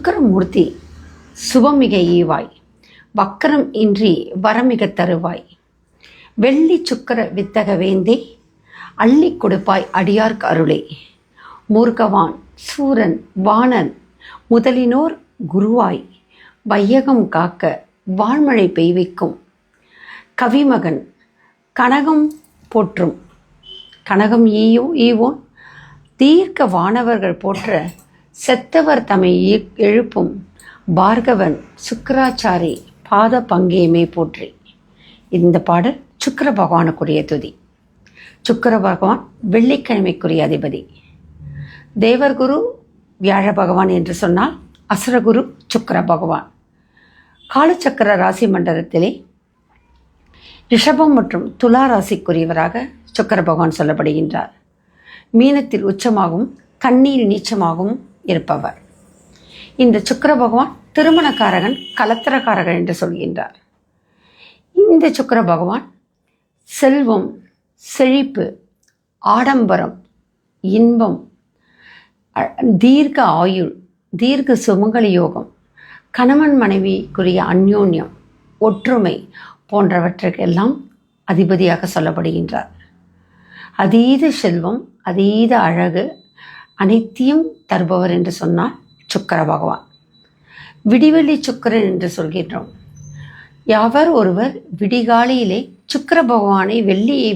சுக்கிரமூர்த்தி சுபமிக ஈவாய், வக்கரம் இன்றி வரமிக தருவாய், வெள்ளி சுக்கர வித்தக வேந்தே, அள்ளி கொடுப்பாய் அடியார்க்கு அருளே, மூர்க்கவான் சூரன் வாணன் முதலினோர் குருவாய், வையகம் காக்க வாழ்மழை பெய்விக்கும் கவிமகன் கனகம் போற்றும், கனகம் ஈவோன் தீர்க்க வானவர்கள் போற்ற, செத்தவர் தம்மை எழுப்பும் பார்கவன் சுக்கராச்சாரி பாத பங்கேமே போற்றி. இந்த பாடல் சுக்கிர பகவானுக்குரிய துதி. சுக்கிர பகவான் வெள்ளிக்கிழமைக்குரிய அதிபதி. தேவர்குரு வியாழ பகவான் என்று சொன்னால் அசுரகுரு சுக்கிர பகவான். காலச்சக்கர ராசி மண்டலத்திலே ரிஷபம் மற்றும் துலா ராசிக்குரியவராக சுக்கிர பகவான் சொல்லப்படுகின்றார். மீனத்தில் உச்சமாகவும் கன்னியில் நீச்சமாகவும் இருப்பவர். இந்த சுக்கிர பகவான் திருமணக்காரகன், கலத்திரக்காரகன் என்று சொல்கின்றார். இந்த சுக்கிர பகவான் செல்வம், செழிப்பு, ஆடம்பரம், இன்பம், தீர்க்க ஆயுள், தீர்க்க சுமங்கலி யோகம், கணவன் மனைவிக்குரிய அந்யோன்யம், ஒற்றுமை போன்றவற்றுக்கெல்லாம் அதிபதியாக சொல்லப்படுகின்றார். அதீத செல்வம், அதீத அழகு, அனைத்தையும் தருபவர் என்று சொன்னால் சுக்கிர பகவான். விடிவெள்ளி சுக்கிரன் என்று சொல்கின்றோம். யாவர் ஒருவர் விடிகாலையிலே சுக்கிர பகவானை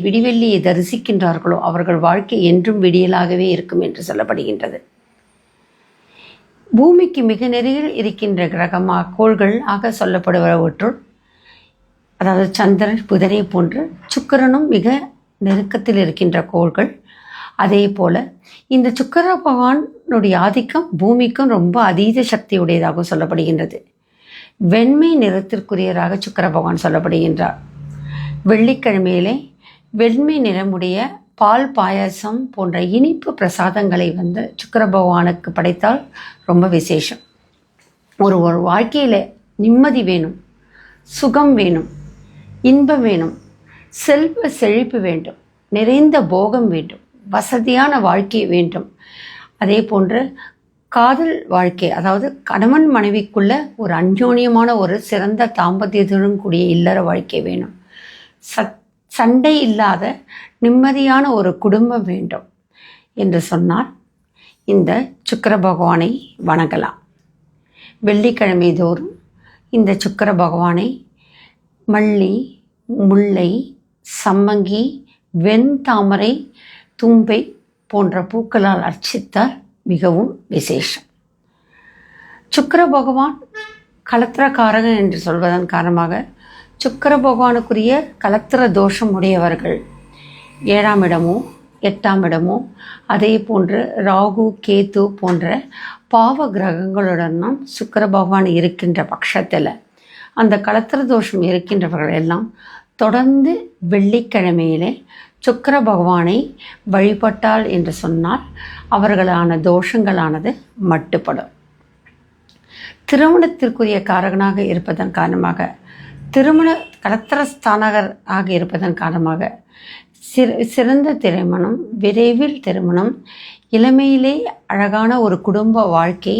விடிவெள்ளியை தரிசிக்கின்றார்களோ அவர்கள் வாழ்க்கை என்றும் விடியலாகவே இருக்கும் என்று சொல்லப்படுகின்றது. பூமிக்கு மிக நெருங்கில் இருக்கின்ற கிரகமாக கோள்கள் ஆக சொல்லப்படுபவற்றுள், அதாவது சந்திரன், புதனை போன்று சுக்கிரனும் மிக நெருக்கத்தில் இருக்கின்ற கோள்கள். அதே போல இந்த சுக்கிர பகவானுடைய ஆதிக்கம் பூமிக்கும் ரொம்ப அதீத சக்தி உடையதாக சொல்லப்படுகின்றது. வெண்மை நிறத்திற்குரியராக சுக்கிர பகவான் சொல்லப்படுகின்றார். வெள்ளிக்கிழமையிலே வெண்மை நிறமுடைய பால் பாயாசம் போன்ற இனிப்பு பிரசாதங்களை சுக்கிர பகவானுக்கு படைத்தால் ரொம்ப விசேஷம். ஒரு வாழ்க்கையில் நிம்மதி வேணும், சுகம் வேணும், இன்பம் வேணும், செல்வ செழிப்பு வேண்டும், நிறைந்த போகம் வேண்டும், வசதியான வாழ்க்கை வேண்டும். அதே போன்று காதல் வாழ்க்கை, அதாவது கணவன் மனைவிக்குள்ள ஒரு அந்யோன்யமான ஒரு சிறந்த தாம்பத்தியத்துடன் கூடிய இல்லற வாழ்க்கை வேணும். சண்டை இல்லாத நிம்மதியான ஒரு குடும்பம் வேண்டும் என்று சொன்னால் இந்த சுக்கிர பகவானை வணங்கலாம். வெள்ளிக்கிழமை தோறும் இந்த சுக்கிர பகவானை மல்லி, முல்லை, சம்மங்கி, வெண்தாமரை, தும்பை போன்ற பூக்களால் அர்ச்சித்தால் மிகவும் விசேஷம். சுக்கிர பகவான் கலத்திரக்காரகன் என்று சொல்வதன் காரணமாக சுக்கிர பகவானுக்குரிய கலத்திர தோஷம் உடையவர்கள் 7ஆம் இடமோ 8ஆம் இடமோ, அதே போன்று ராகு, கேது போன்ற பாவ கிரகங்களுடனும் சுக்கிர பகவான் இருக்கின்ற பட்சத்தில் அந்த கலத்திர தோஷம் இருக்கின்றவர்கள் எல்லாம் தொடர்ந்து வெள்ளிக்கிழமையிலே சுக்கிர பகவானை வழிபட்டால் என்று சொன்னால் அவர்களான தோஷங்களானது மட்டுப்படும். திருமணத்திற்குரிய காரகனாக இருப்பதன் காரணமாக, திருமண கலத்திரஸ்தானகர் ஆக இருப்பதன் காரணமாக சிறந்த திருமணம், விரைவில் திருமணம், இளமையிலே அழகான ஒரு குடும்ப வாழ்க்கை,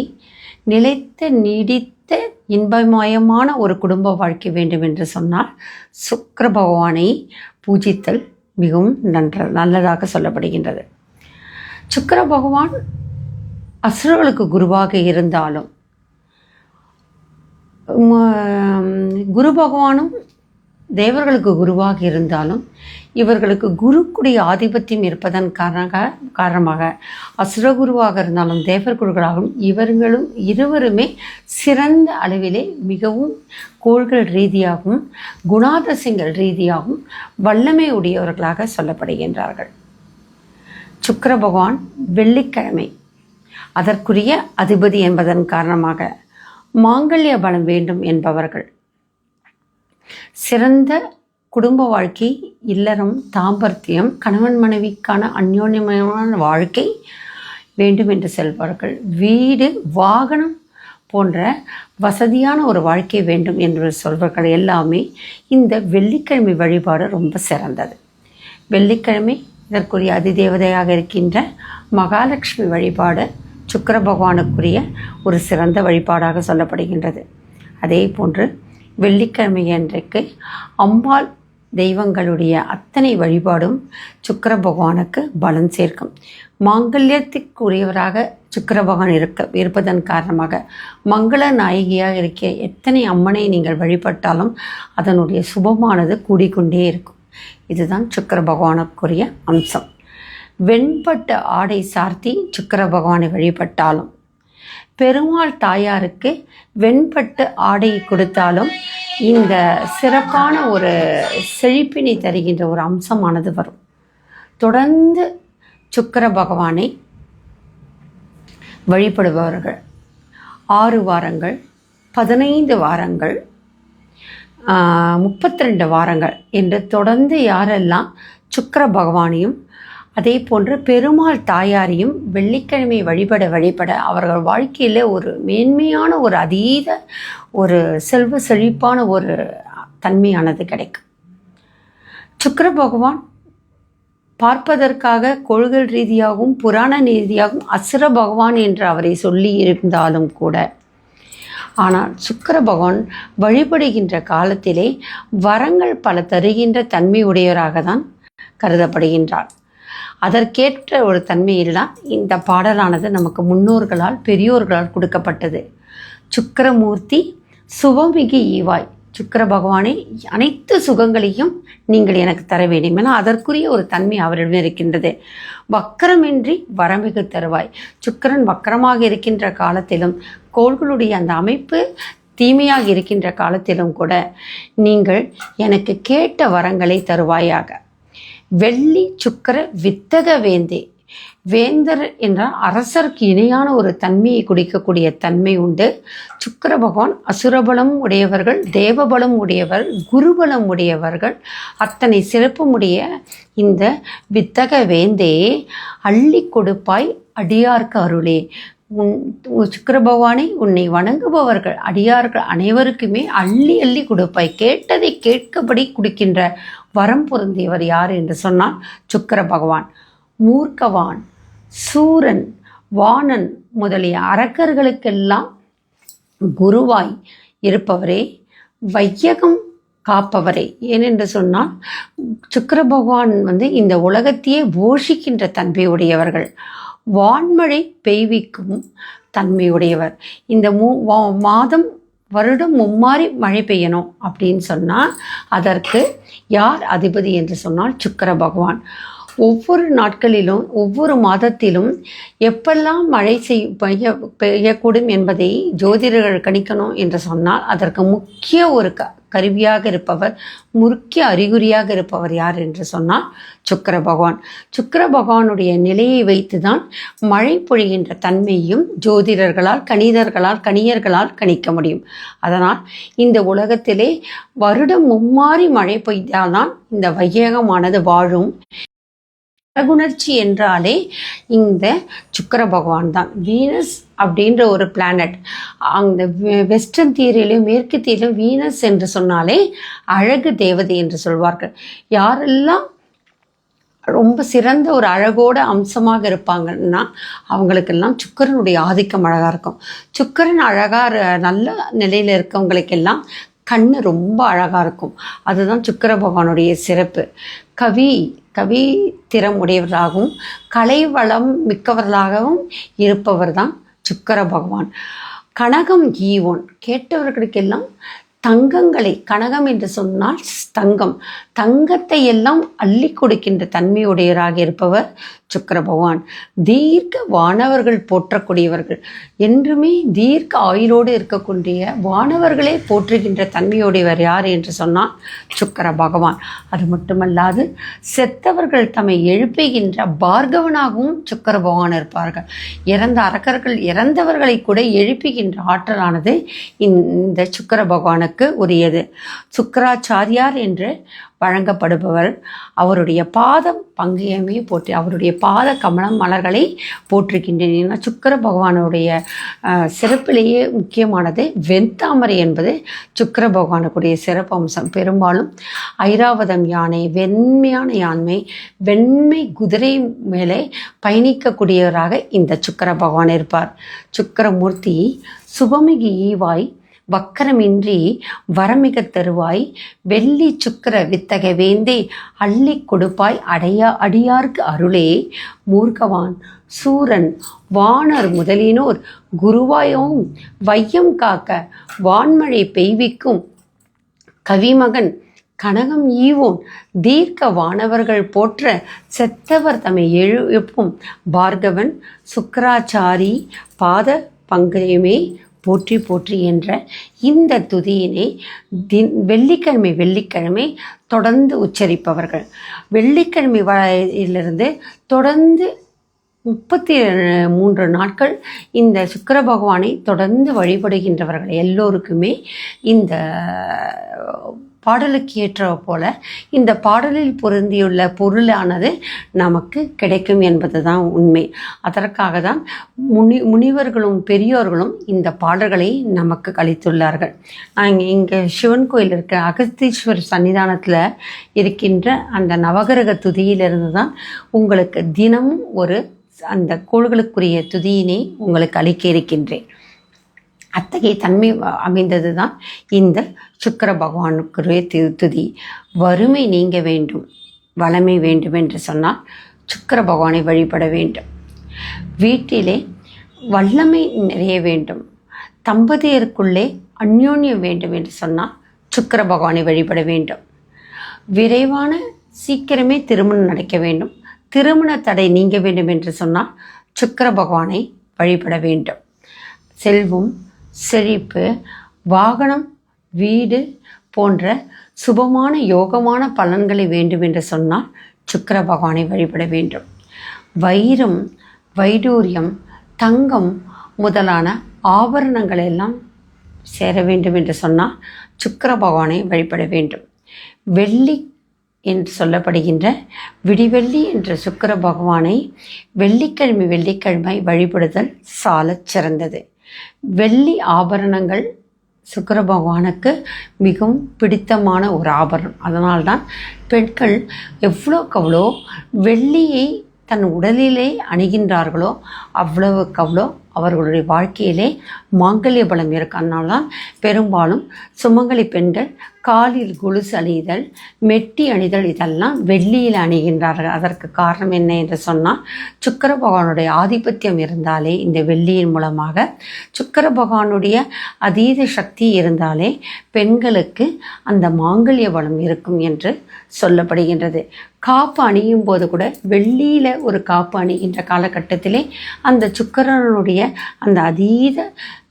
நிலைத்த நீடித்த இன்பமயமான ஒரு குடும்ப வாழ்க்கை வேண்டும் என்று சொன்னால் சுக்கிர பகவானை பூஜித்தல் மிகவும் நல்லதாக சொல்லப்படுகின்றது. சுக்கிர பகவான் அசுரர்களுக்கு குருவாக இருந்தாலும், குரு பகவானும் தேவர்களுக்கு குருவாக இருந்தாலும், இவர்களுக்கு குருக்குடைய ஆதிபத்தியம் இருப்பதன் காரணமாக அசுரகுருவாக இருந்தாலும் தேவர்குருகளாகவும் இவர்களும் இருவருமே சிறந்த அளவிலே மிகவும் கோள்கள் ரீதியாகவும் குணாதிசயங்கள் ரீதியாகவும் வல்லமை உடையவர்களாக சொல்லப்படுகின்றார்கள். சுக்கிர பகவான் வெள்ளிக்கிழமை அதற்குரிய அதிபதி என்பதன் காரணமாக மாங்கல்ய பலம் வேண்டும் என்பவர்கள், சிறந்த குடும்ப வாழ்க்கை, இல்லறம், தாம்பத்தியம், கணவன் மனைவிக்கான அந்யோன்யமான வாழ்க்கை வேண்டும் என்று செல்வார்கள். வீடு, வாகனம் போன்ற வசதியான ஒரு வாழ்க்கை வேண்டும் என்று சொல்வர்கள் எல்லாமே இந்த வெள்ளிக்கிழமை வழிபாடு ரொம்ப சிறந்தது. வெள்ளிக்கிழமை இதற்குரிய அதிதேவதையாக இருக்கின்ற மகாலட்சுமி வழிபாடு சுக்கிர பகவானுக்குரிய ஒரு சிறந்த வழிபாடாக சொல்லப்படுகின்றது. அதே போன்று வெள்ளிக்கிழமை அன்றைக்கு அம்பாள் தெய்வங்களுடைய அத்தனை வழிபாடும் சுக்கிர பகவானுக்கு பலன் சேர்க்கும். மாங்கல்யத்திற்குரியவராக சுக்கிர பகவான் இருப்பதன் காரணமாக மங்கள நாயகியாக இருக்க எத்தனை அம்மனை நீங்கள் வழிபட்டாலும் அதனுடைய சுபமானது கூடிக்கொண்டே இருக்கும். இதுதான் சுக்கிர பகவானுக்குரிய அம்சம். வெண்பட்டு ஆடை சார்த்தி சுக்கிர பகவானை வழிபட்டாலும், பெருமாள் தாயாருக்கு வெண்பட்டு ஆடை கொடுத்தாலும் இந்த சிறப்பான ஒரு செழிப்பினை தருகின்ற ஒரு அம்சமானது வரும். தொடர்ந்து சுக்கிர பகவானை வழிபடுபவர்கள் 6 வாரங்கள், 15 வாரங்கள், 32 வாரங்கள் என்று தொடர்ந்து யாரெல்லாம் சுக்கிர பகவானையும் அதே போன்று பெருமாள் தாயாரையும் வெள்ளிக்கிழமை வழிபட அவர்கள் வாழ்க்கையில் ஒரு மேன்மையான ஒரு அதீத ஒரு செல்வ செழிப்பான ஒரு தன்மையானது கிடைக்கும். சுக்கிர பகவான் பார்ப்பதற்காக கொள்கை ரீதியாகவும் புராண ரீதியாகவும் அசுர பகவான் என்று அவரை சொல்லி இருந்தாலும் கூட, ஆனால் சுக்கிர பகவான் வழிபடுகின்ற காலத்திலே வரங்கள் பல தருகின்ற தன்மை உடையவராக தான் கருதப்படுகின்றார். அதற்கேற்ற ஒரு தன்மையில்தான் இந்த பாடலானது நமக்கு முன்னோர்களால் பெரியோர்களால் கொடுக்கப்பட்டது. சுக்கிரமூர்த்தி சுபமிகு ஈவாய், சுக்கிர பகவானே அனைத்து சுகங்களையும் நீங்கள் எனக்கு தர வேண்டும் என அதற்குரிய ஒரு தன்மை அவரிடம் இருக்கின்றது. வக்கரமின்றி வரமிகு தருவாய். சுக்கிரன் வக்கரமாக இருக்கின்ற காலத்திலும் கோள்களுடைய அந்த அமைப்பு தீமையாக இருக்கின்ற காலத்திலும் கூட நீங்கள் எனக்கு கேட்ட வரங்களை தருவாயாக. வெள்ளி சுக்கிர வித்தக வேந்தே. வேந்தர் என்றால் அரசருக்கு இணையான ஒரு தன்மையை குடிக்கக்கூடிய தன்மை உண்டு. சுக்கிர பகவான் அசுரபலம் உடையவர்கள், தேவபலம் உடையவர், குருபலம் உடையவர்கள், அத்தனை சிறப்புமுடைய இந்த வித்தக வேந்தே அள்ளி கொடுப்பாய் அடியார்க்கு அருளே. சுக்கிர பகவானை உன்னை வணங்குபவர்கள் அடியார்கள் அனைவருக்குமே அள்ளி அள்ளி கொடுப்பாய். கேட்டதை கேட்கபடி கொடுக்கின்ற வரம் பொருந்தியவர் யார் என்று சொன்னால் சுக்கிர பகவான். மூர்க்கவான், சூரன், வாணன் முதலிய அரக்கர்களுக்கெல்லாம் குருவாய் இருப்பவரே, வையகம் காப்பவரே. ஏனென்று சொன்னால் சுக்கிர பகவான் இந்த உலகத்தையே போஷிக்கின்ற தன்மையுடையவர்கள், வான்மழை பெய்விக்கும் தன்மையுடையவர். இந்த மாதம் வருடம் மும்மாறி மழை பெய்யணும் அப்படின்னு சொன்னால் அதற்கு யார் அதிபதி என்று சொன்னால் சுக்கிர பகவான். ஒவ்வொரு நாட்களிலும் ஒவ்வொரு மாதத்திலும் எப்பெல்லாம் மழை பெய்யக்கூடும் என்பதை ஜோதிடர்கள் கணிக்கணும் என்று சொன்னால் அதற்கு முக்கிய ஒரு கருவியாக இருப்பவர், முக்கிய அறிகுறியாக இருப்பவர் யார் என்று சொன்னால் சுக்கிர பகவான். சுக்கிர பகவானுடைய நிலையை வைத்துதான் மழை பொழிகின்ற தன்மையும் ஜோதிடர்களால் கணியர்களால் கணிக்க முடியும். அதனால் இந்த உலகத்திலே வருடம் மும்மாறி மழை பெய்தால்தான் இந்த வையகமானது வாழும். அழகுணர்ச்சி என்றாலே இந்த சுக்கிர பகவான் தான். வீனஸ் அப்படின்ற ஒரு பிளானட், அந்த வெஸ்டர்ன் தியரியிலும் மேற்கு தியரியிலும் வீனஸ் என்று சொன்னாலே அழகு தேவதை என்று சொல்வார்கள். யாரெல்லாம் ரொம்ப சிறந்த ஒரு அழகோட அம்சமாக இருப்பாங்கன்னா அவங்களுக்கெல்லாம் சுக்கிரனுடைய ஆதிக்கம் அழகாக இருக்கும். சுக்கிரன் அழகாக நல்ல நிலையில் இருக்கவங்களுக்கெல்லாம் கண்ணு ரொம்ப அழகாக இருக்கும். அதுதான் சுக்கிர பகவானுடைய சிறப்பு. கவி திறம் உடையவராகவும் கலை வளம் மிக்கவர்களாகவும் இருப்பவர் தான் சுக்கிர பகவான். கனகம் ஈவோன், கேட்டவர்களுக்கெல்லாம் தங்கங்களை, கனகம் என்று சொன்னால் தங்கம், தங்கத்தை எல்லாம் அள்ளி கொடுக்கின்ற தன்மையுடையவராக இருப்பவர் சுக்கிர பகவான். தீர்க்க வானவர்கள் போற்றக்கூடியவர்கள், என்றுமே தீர்க்க ஆயுளோடு இருக்கக்கூடிய வானவர்களே போற்றுகின்ற தன்மையுடையவர் யார் என்று சொன்னால் சுக்கிர பகவான். அது மட்டுமல்லாது செத்தவர்கள் தம்மை எழுப்புகின்ற பார்கவனாகவும் சுக்கிர பகவான் இருப்பார்கள். இறந்தவர்களை கூட எழுப்புகின்ற ஆற்றலானது இந்த சுக்கிர பகவானுக்கு உரியது. சுக்கராச்சாரியார் என்று வழங்கப்படுபவர். அவருடைய பாதம் பங்கயமே போற்றி, அவருடைய பாத கமலம் மலர்களை போற்றுகின்றேன். ஏன்னா சுக்கிர பகவானுடைய சிறப்பிலேயே முக்கியமானது வெண்தாமரை என்பது சுக்கிர பகவானுக்குரிய சிறப்பு அம்சம். பெரும்பாலும் ஐராவதம் யானை, வெண்மையான யானை, வெண்மை குதிரை மேலே பயணிக்கக்கூடியவராக இந்த சுக்கிர பகவான் இருப்பார். சுக்கிரமூர்த்தி சுபமிகு ஈவாய், வக்கரமின்றி வரமிக தருவாய், வெள்ளி சுக்கிர வித்தக வேந்தே, அள்ளி கொடுப்பாய் அடியார்க்கு அருளே, மூர்க்கவான் சூரன் வானர் முதலினோர் குருவாயோம் வையம் காக்க, வான்மழை பெய்விக்கும் கவிமகன் கனகம் ஈவோன், தீர்க்க வானவர்கள் போற்ற செத்தவர் தம்மை எழுப்பும் பார்கவன், சுக்கராச்சாரி பாத பங்கயமே போற்றி போற்றி என்ற இந்த துதியினை வெள்ளிக்கிழமை தொடர்ந்து உச்சரிப்பவர்கள். வெள்ளிக்கிழமையிலிருந்து தொடர்ந்து 33 நாட்கள் இந்த சுக்கிர பகவானை தொடர்ந்து வழிபடுகின்றவர்கள் எல்லோருக்குமே இந்த பாடலுக்கு ஏற்ற போல இந்த பாடலில் பொருந்தியுள்ள பொருளானது நமக்கு கிடைக்கும் என்பது தான் உண்மை. அதற்காக தான் முனிவர்களும் பெரியோர்களும் இந்த பாடல்களை நமக்கு அளித்துள்ளார்கள். இங்கே சிவன் கோயில் இருக்க அகஸ்தீஸ்வரர் சன்னிதானத்தில் இருக்கின்ற அந்த நவகிரக துதியிலிருந்து தான் உங்களுக்கு தினமும் ஒரு அந்த கோள்களுக்குரிய துதியினை உங்களுக்கு அளிக்க இருக்கின்றேன். அத்தகைய தன்மை அமைந்தது தான் இந்த சுக்கிர பகவானுக்குரிய துதி. வறுமை நீங்க வேண்டும், வளமை வேண்டும் என்று சொன்னால் சுக்கிர பகவானை வழிபட வேண்டும். வீட்டிலே வல்லமை நிறைய வேண்டும், தம்பதியருக்குள்ளே அந்யோன்யம் வேண்டும் என்று சொன்னால் சுக்கிர பகவானை வழிபட வேண்டும். விரைவான சீக்கிரமே திருமணம் நடக்க வேண்டும், திருமண தடை நீங்க வேண்டும் என்று சொன்னால் சுக்கிர பகவானை வழிபட வேண்டும். செல்வம், செழிப்பு, வாகனம், வீடு போன்ற சுபமான யோகமான பலன்களை வேண்டும் என்று சொன்னால் சுக்கிர பகவானை வழிபட வேண்டும். வைரம், வைடூரியம், தங்கம் முதலான ஆபரணங்கள் எல்லாம் சேர வேண்டும் என்று சொன்னால் சுக்கிர பகவானை வழிபட வேண்டும். வெள்ளி என்று சொல்லப்படுகின்ற விடிவெள்ளி என்ற சுக்கிர பகவானை வெள்ளிக்கிழமை வழிபடுதல் சாலச் சிறந்தது. வெள்ளி ஆபரணங்கள் சுக்கிர பகவானுக்கு மிகவும் பிடித்தமான ஒரு ஆபரணம். அதனால்தான் பெண்கள் எவ்வளோக்கவ்வளோ வெள்ளியை தன் உடலிலே அணிகின்றார்களோ அவ்வளவுக்கவ்வளோ அவர்களுடைய வாழ்க்கையிலே மாங்கல்ய பலம் இருக்கு. அதனால்தான் பெரும்பாலும் சுமங்கலி பெண்கள் காலில் கொலுசு அணிதல், மெட்டி அணிதல் இதெல்லாம் வெள்ளியில் அணிகின்றார்கள். அதற்கு காரணம் என்ன என்று சொன்னால் சுக்கிர பகவானுடைய ஆதிபத்தியம் இருந்தாலே, இந்த வெள்ளியின் மூலமாக சுக்கிர பகவானுடைய அதீத சக்தி இருந்தாலே பெண்களுக்கு அந்த மாங்கல்ய பலம் இருக்கும் என்று சொல்லப்படுகின்றது. காப்பு அணியும் போது கூட வெள்ளியில் ஒரு காப்பு அணிகின்ற காலகட்டத்திலே அந்த சுக்கிரனுடைய அந்த அதீத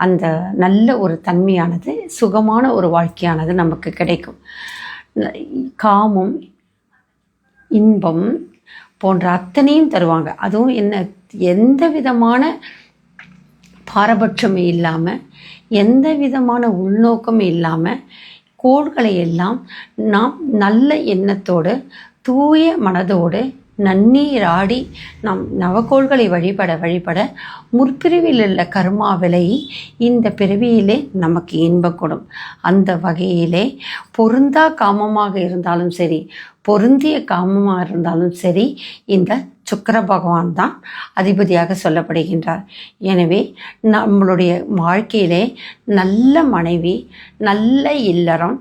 அந்த நல்ல ஒரு தன்மையானது, சுகமான ஒரு வாழ்க்கையானது நமக்கு கிடைக்கும். காமம், இன்பம் போன்ற அத்தனையும் தருவாங்க. அதுவும் எந்த விதமான பாரபட்சமே இல்லாமல், எந்த விதமான உள்நோக்கமே இல்லாமல் கோள்களை எல்லாம் நாம் நல்ல எண்ணத்தோடு தூய மனதோடு நன்னீராடி நாம் நவகோள்களை வழிபட முற்பிரிவில் உள்ள கர்மா விலை இந்த பிறவியிலே நமக்கு இன்பம் கொடும். அந்த வகையிலே பொருந்தா காமமாக இருந்தாலும் சரி, பொருந்திய காமமாக இருந்தாலும் சரி, இந்த சுக்கிர பகவான் தான் அதிபதியாக சொல்லப்படுகின்றார். எனவே நம்மளுடைய வாழ்க்கையிலே நல்ல மனைவி, நல்ல இல்லறம்,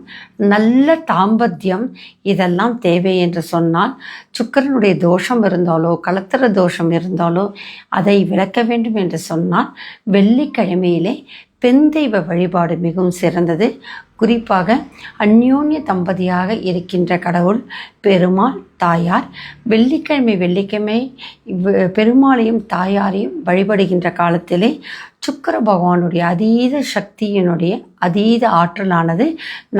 நல்ல தாம்பத்தியம் இதெல்லாம் தேவை என்று சொன்னால் சுக்கிரனுடைய தோஷம் இருந்தாலோ கலத்திர தோஷம் இருந்தாலோ அதை விளக்க வேண்டும் என்று சொன்னால் வெள்ளிக்கிழமையிலே பெண் தெய்வ வழிபாடு மிகவும் சிறந்தது. குறிப்பாக அந்யோன்ய தம்பதியாக இருக்கின்ற கடவுள் பெருமாள், தாயார் வெள்ளிக்கிழமை பெருமாளையும் தாயாரையும் வழிபடுகின்ற காலத்திலே சுக்கிர பகவானுடைய அதீத சக்தியினுடைய அதீத ஆற்றலானது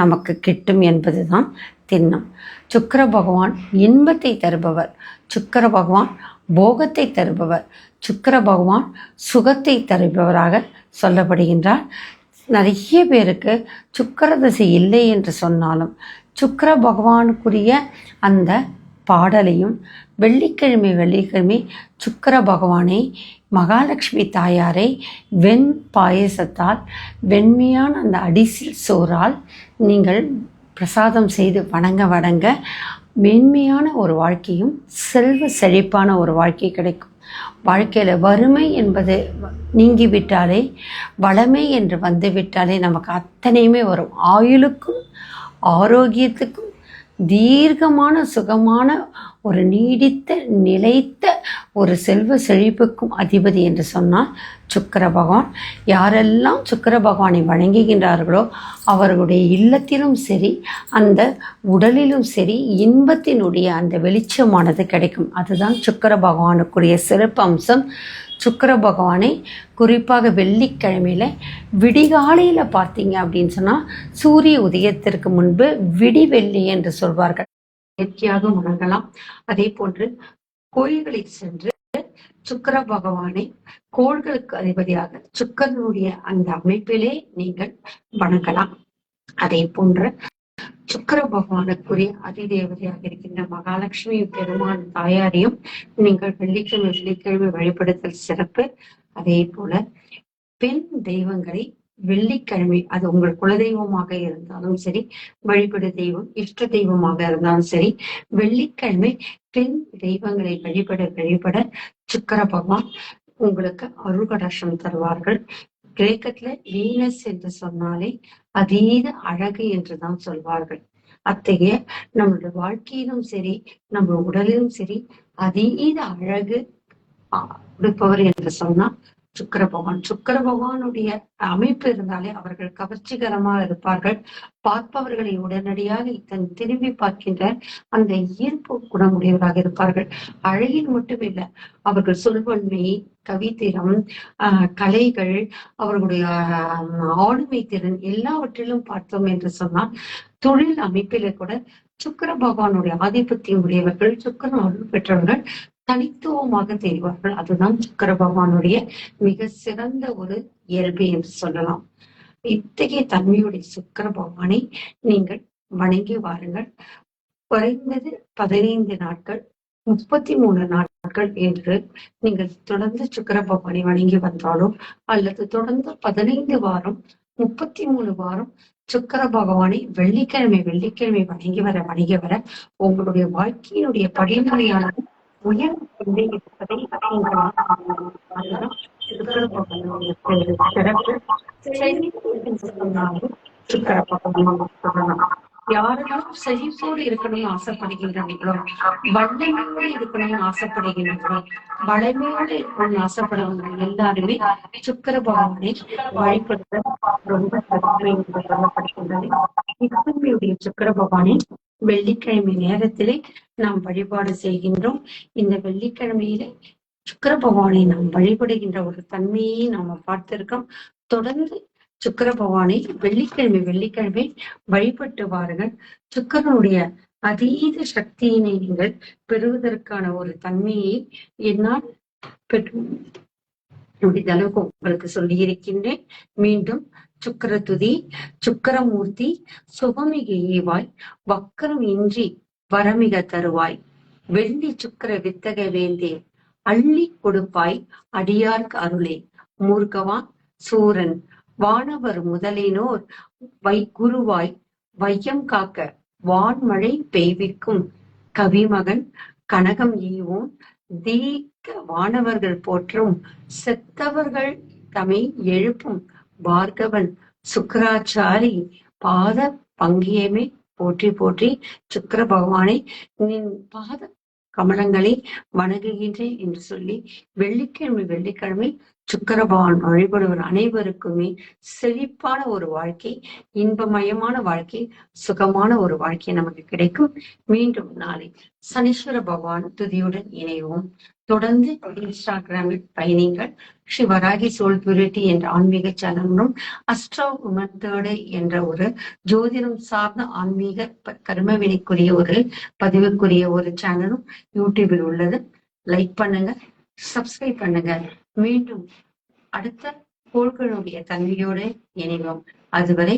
நமக்கு கிட்டும் என்பதுதான் திண்ணம். சுக்கிர பகவான் இன்பத்தை தருபவர், சுக்கிர பகவான் போகத்தை தருபவர், சுக்கிர பகவான் சுகத்தை தருபவராக சொல்லப்படுகின்றார். நிறைய பேருக்கு சுக்கிர தசை இல்லை என்று சொன்னாலும் சுக்கிர பகவானுக்குரிய அந்த பாடலையும் வெள்ளிக்கிழமை சுக்கிர பகவானை மகாலட்சுமி தாயாரை வெண் பாயசத்தால் வெண்மையான அந்த அடிசில் சோறால் நீங்கள் பிரசாதம் செய்து வணங்க மென்மையான ஒரு வாழ்க்கையும் செல்வ செழிப்பான ஒரு வாழ்க்கை கிடைக்கும். வாழ்க்கையில் வறுமை என்பது நீங்கிவிட்டாலே வளமை என்று வந்துவிட்டாலே நமக்கு அத்தனையுமே வரும். ஆயுளுக்கும் ஆரோக்கியத்துக்கும் தீர்க்கமான சுகமான ஒரு நீடித்த நிலைத்த ஒரு செல்வ செழிப்புக்கும் அதிபதி என்று சொன்னால் சுக்கிர பகவான். யாரெல்லாம் சுக்கிர பகவானை வணங்குகின்றார்களோ அவர்களுடைய இல்லத்திலும் சரி அந்த உடலிலும் சரி இன்பத்தினுடைய அந்த வெளிச்சமானது கிடைக்கும். அதுதான் சுக்கிர பகவானுக்குரிய சிறப்பு அம்சம். சுக்கிர பகவானை குறிப்பாக வெள்ளிக்கிழமையில் விடிகாலையில் பார்த்தீங்க அப்படின்னு சொன்னால் சூரிய உதயத்திற்கு முன்பு விடிவெள்ளி என்று சொல்வார்கள். இயற்கையாக வணங்கலாம். அதே போன்று கோயில்களில் சென்று சுக்கிர பகவானை கோள்களுக்கு அதிபதியாக சுக்கிரனுடைய அந்த அமைப்பிலே நீங்கள் வணங்கலாம். அதே போன்ற சுக்கிர பகவானுக்குரிய அதிதேவதையாக இருக்கின்ற மகாலட்சுமி பெருமாள் தாயாரையும் நீங்கள் வெள்ளிக்கிழமை வழிபடுத்தல் சிறப்பு. அதே போல பெண் தெய்வங்களை வெள்ளிக்கிழமை அது உங்கள் குலதெய்வமாக இருந்தாலும் சரி, வழிபடு தெய்வம் இஷ்ட தெய்வமாக இருந்தாலும் சரி, வெள்ளிக்கிழமை பெண் தெய்வங்களை வழிபட சுக்கிர பகவான் உங்களுக்கு அருள்கடாட்சம் தருவார்கள். கிரேக்கத்துல வீனஸ் என்று சொன்னாலே அதீத அழகு என்றுதான் சொல்வார்கள். அத்தகைய நம்மளுடைய வாழ்க்கையிலும் சரி நம்ம உடலிலும் சரி அதீத அழகு கொடுப்பவர் என்று சொன்னா சுக்கிர பகவான். சுக்கிர பகவானுடைய அமைப்பு இருந்தாலே அவர்கள் கவர்ச்சிகரமா இருப்பார்கள். பார்ப்பவர்களை உடனடியாக திரும்பி பார்க்கின்ற அந்த ஈர்ப்பு குணமுடையவராக இருப்பார்கள். அழகில் மட்டுமில்லை, அவர்கள் சொல்வன்மை, கவித்திறம், கலைகள், அவர்களுடைய ஆளுமை திறன் எல்லாவற்றிலும் பார்த்தோம் என்று சொன்னால் தொழில் அமைப்பில கூட சுக்கிர பகவானுடைய ஆதிபத்தியம் உடையவர்கள், சுக்கிரன் அருள் பெற்றவர்கள் தனித்துவமாக தெரிவார்கள். அதுதான் சுக்கிர பகவானுடைய மிக சிறந்த ஒரு இயல்பு என்று சொல்லலாம். இத்தகைய தன்மையுடைய சுக்கிர பகவானை நீங்கள் வணங்கி வாருங்கள். குறைந்தது 15 நாட்கள் 33 நாட்கள் என்று நீங்கள் தொடர்ந்து சுக்கிர பகவானை வணங்கி வந்தாலும் அல்லது தொடர்ந்து 15 வாரம் 33 வாரம் சுக்கிர பகவானை வெள்ளிக்கிழமை வணங்கி வர உங்களுடைய வாழ்க்கையினுடைய படிமுறையானது உயர்ந்து கொண்டே இருப்பதை சுக்கிர பகவான். யாரெல்லாம் செழிப்போடு இருக்கணும்னு ஆசைப்படுகின்றீர்களோ, வல்லமையோடு இருக்கணும்னு ஆசைப்படுகின்றீர்களோ, வளமையோடு இருக்கணும்னு ஆசைப்படுறவங்க எல்லாருமே சுக்கிர பகவானை வழிபடுத்த ரொம்ப தகுமை என்று சொல்லப்படுகின்றது. இப்படியுடைய சுக்கிர பகவானை வெள்ளிக்கிழமை நேரத்திலே நாம் வழிபாடு செய்கின்றோம். இந்த வெள்ளிக்கிழமையில சுக்கிர பகவானை நாம் வழிபடுகின்ற ஒரு தன்மையை நாம பார்த்திருக்கோம். தொடர்ந்து சுக்கிர பகவானை வெள்ளிக்கிழமை வழிபட்டு வாருங்கள். சுக்கிரனுடைய அதீத சக்தியினை நீங்கள் பெறுவதற்கான ஒரு தன்மையை என்னால் பெற்று முடிந்த அளவுக்கு உங்களுக்கு சொல்லி இருக்கின்றேன். மீண்டும் சுக்கிர துதி, சுக்கிரமூர்த்தி, சுகமிக ஏவாய், வக்கரம் இன்றி வரமிக தருவாய், வெள்ளி சுக்கிர வித்தக வேந்தே, அள்ளி கொடுப்பாய் அடியார்க்கு அருளே, மூர்க்கவான் சூரன் வானவர் முதலினோர் குருவாய் வையம் காக்க வான்மழை பெய்விக்கும் கவிமகன் கனகம் ஈவோன், தீக்க வானவர்கள் போற்றும் செத்தவர்கள் தமை எழுப்பும் பார்கவன் சுக்கராச்சாரி பாத பங்கியமே போற்றி சுக்கிர பகவானை நின் பாத கமலங்களை வணங்குகின்றேன் என்று சொல்லி வெள்ளிக்கிழமை சுக்கிர பகவான் வழிபடுவர் அனைவருக்குமே செழிப்பான ஒரு வாழ்க்கை, இன்பமயமான வாழ்க்கை, சுகமான ஒரு வாழ்க்கை நமக்கு கிடைக்கும். மீண்டும் நாளை சனீஸ்வர பகவான் துதியுடன் இணைவோம். தொடர்ந்து இன்ஸ்டாகிராமில் பயணிகள். ஸ்ரீ வராகி சோல் பியூரிட்டி என்ற ஆன்மீக சேனலும், அஸ்ட்ரோ உமன் தேர்டு என்ற ஒரு ஜோதிடம் சார்ந்த ஆன்மீக கர்மவினைக்குரிய ஒரு பதிவுக்குரிய ஒரு சேனலும் யூடியூபில் உள்ளது. லைக் பண்ணுங்க, சப்ஸ்கிரைப் பண்ணுங்க. மீண்டும் அடுத்த கோள்களுடைய தன்மையோடு இணைவோம். அதுவரை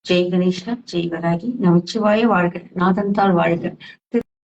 ஜெய் கணேஷா, ஜெய் வராகி, நமச்சிவாய வாழ்க, நாதந்தாள் வாழ்க.